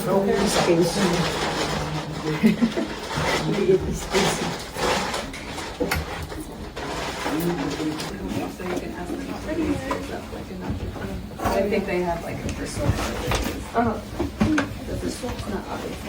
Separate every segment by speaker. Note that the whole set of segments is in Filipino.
Speaker 1: Okay, space. Liit space.
Speaker 2: So you can ask them if they use up like enough. I think they have like a first soap. The soap's not obvious.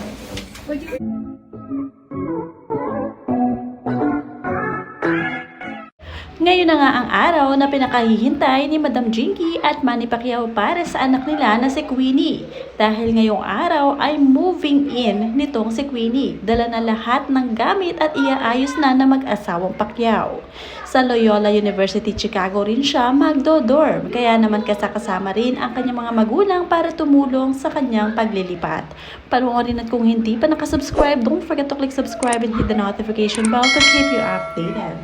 Speaker 3: Ngayon na nga ang araw na pinakahihintay ni Madam Jinky at Manny Pacquiao para sa anak nila na si Queenie. Dahil ngayong araw ay moving in nitong si Queenie. Dala na lahat ng gamit at iaayos na mag-asawang Pacquiao. Sa Loyola University, Chicago rin siya magdo-dorm. Kaya naman kasama rin ang kanyang mga magulang para tumulong sa kanyang paglilipat. Panoorin at kung hindi pa nakasubscribe, don't forget to click subscribe and hit the notification bell to keep you updated.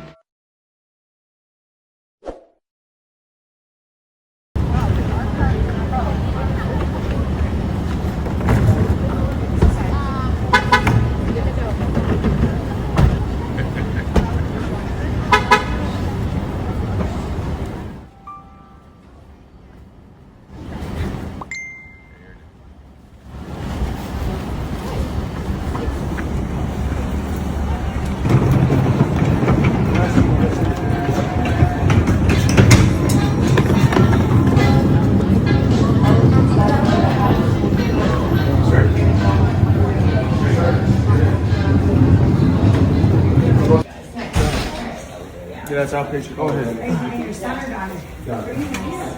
Speaker 4: Yeah, that's our picture. Go ahead.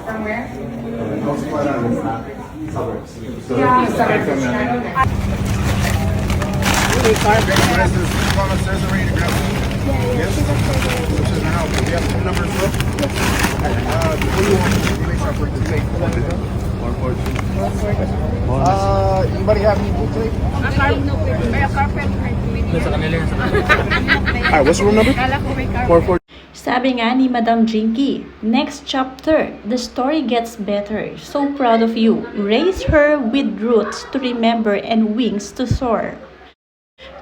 Speaker 1: From where?
Speaker 4: Suburbs.
Speaker 1: Yeah, suburbs.
Speaker 4: There's ready to grab food. Yes. This is the house. Do you have phone number as well? What do you want? Make sure I bring the tape. Anybody have any food today? Alright, what's the room number? 440.
Speaker 3: Sabi nga ni Madam Jinky, next chapter, the story gets better. So proud of you. Raise her with roots to remember and wings to soar.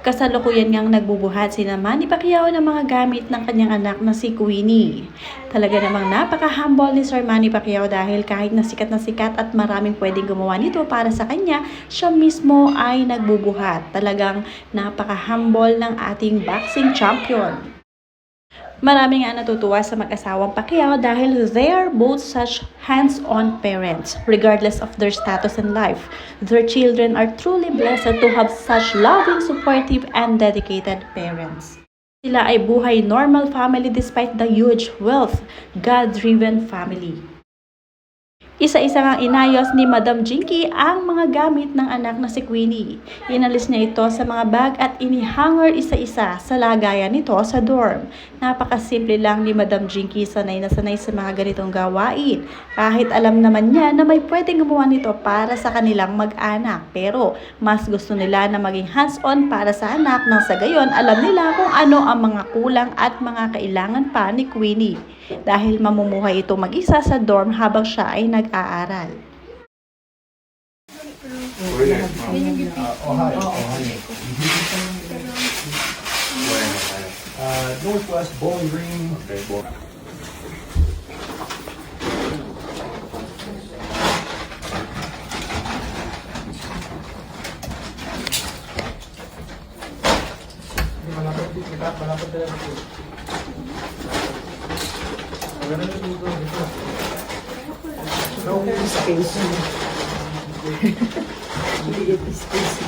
Speaker 3: Kasalukuyan ngang nagbubuhat si Manny Pacquiao ng mga gamit ng kanyang anak na si Queenie. Talaga namang napaka-humble ni Sir Manny Pacquiao dahil kahit na sikat at maraming pwedeng gumawa nito para sa kanya, siya mismo ay nagbubuhat. Talagang napaka-humble ng ating boxing champion. Marami nga natutuwa sa mag-asawang Pacquiao dahil they are both such hands-on parents. Regardless of their status in life, their children are truly blessed to have such loving, supportive, and dedicated parents. Sila ay buhay normal family despite the huge wealth, God-driven family. Isa-isa ngang inayos ni Madam Jinky ang mga gamit ng anak na si Queenie. Inalis niya ito sa mga bag at inihanger isa-isa sa lagayan nito sa dorm. Napakasimple lang ni Madam Jinky, sanay na sanay sa mga ganitong gawain. Kahit alam naman niya na may pwedeng gumawa nito para sa kanilang mag-anak. Pero mas gusto nila na maging hands-on para sa anak nang sa gayon alam nila kung ano ang mga kulang at mga kailangan pa ni Queenie. Dahil mamumuhay ito mag-isa sa dorm habang siya ay nag-aaral.
Speaker 4: Northwest Bowling Green. Okay,
Speaker 1: Okay, space. Liit space.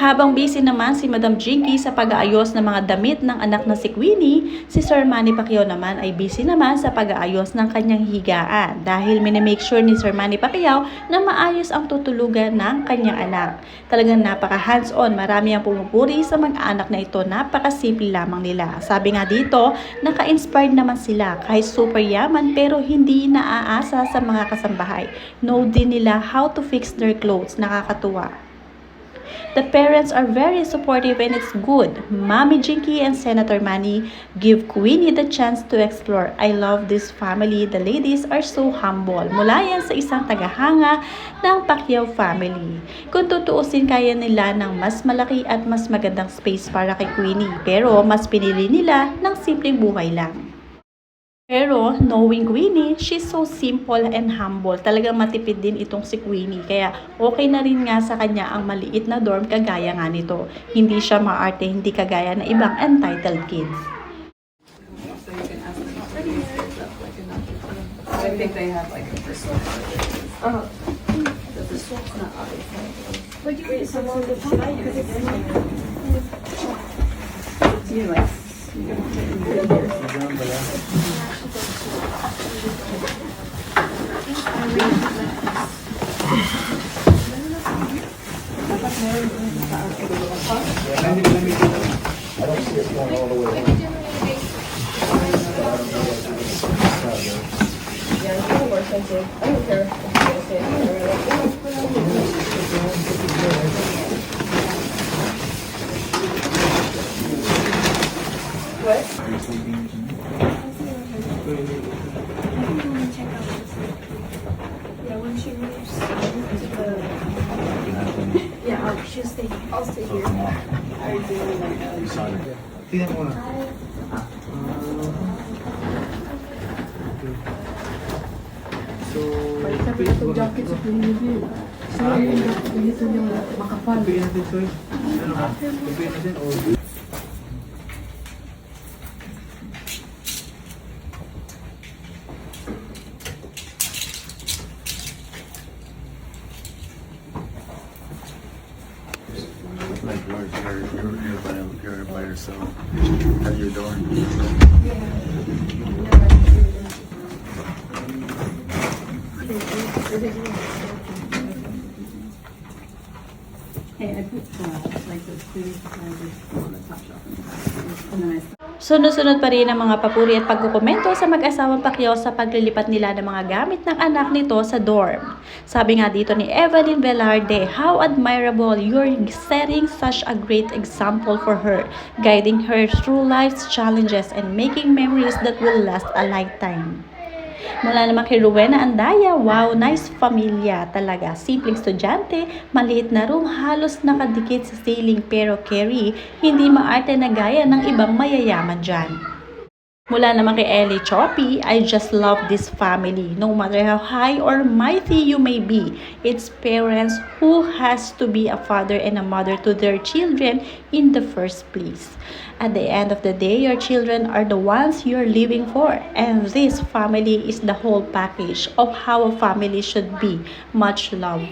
Speaker 3: Habang busy naman si Madam Jinky sa pag-aayos ng mga damit ng anak na si Queenie, si Sir Manny Pacquiao naman ay busy naman sa pag-aayos ng kanyang higaan dahil minimake sure ni Sir Manny Pacquiao na maayos ang tutulugan ng kanyang anak. Talagang napaka-hands-on, marami ang pumupuri sa mga anak na ito, napakasimple lamang nila. Sabi nga dito, naka-inspired naman sila kahit super yaman pero hindi naaasa sa mga kasambahay. Know din nila how to fix their clothes, nakakatuwa. The parents are very supportive and it's good. Mommy Jinky and Senator Manny give Queenie the chance to explore. I love this family. The ladies are so humble. Mula yan sa isang tagahanga ng Pacquiao family. Kung tutuusin, kaya nila ng mas malaki at mas magandang space para kay Queenie. Pero mas pinili nila ng simpleng buhay lang. Pero knowing Queenie, she's so simple and humble. Talagang matipid din itong si Queenie. Kaya okay na rin nga sa kanya ang maliit na dorm kagaya nga nito. Hindi siya maarte, hindi kagaya na ibang entitled kids.
Speaker 2: So you can ask them how many years up, like enough for them. I think they have like a personal charger. The soap's not obvious.
Speaker 5: But you can use some of the time because it's
Speaker 2: You like,
Speaker 5: yeah, when she moves to the she'll stay. I'll stay here.
Speaker 4: Tingnan mo na. So,
Speaker 1: Sabi na itong jacket sa pinili. Sino yung ganito niya makapal?
Speaker 4: bigyan natin choice. Ano ba? Bigyan natin o...
Speaker 6: Like you're by yourself at your door.
Speaker 2: hey, I put like the food on the top shelf and then I
Speaker 3: Sunod-sunod pa rin ang mga papuri at pagkukomento sa mag-asawang Pacquiao sa paglilipat nila ng mga gamit ng anak nito sa dorm. Sabi nga dito ni Evelyn Velarde, how admirable, you're setting such a great example for her, guiding her through life's challenges and making memories that will last a lifetime. Mula naman kay Rowena Andaya, wow, nice pamilya talaga. Simpleng estudyante, maliit na room, halos nakadikit sa ceiling pero Carrie, hindi maarte na gaya ng ibang mayayaman dyan. Mula naman kay Ellie Choppy, I just love this family. No matter how high or mighty you may be, it's parents who has to be a father and a mother to their children in the first place. At the end of the day, your children are the ones you're living for. And this family is the whole package of how a family should be. Much love.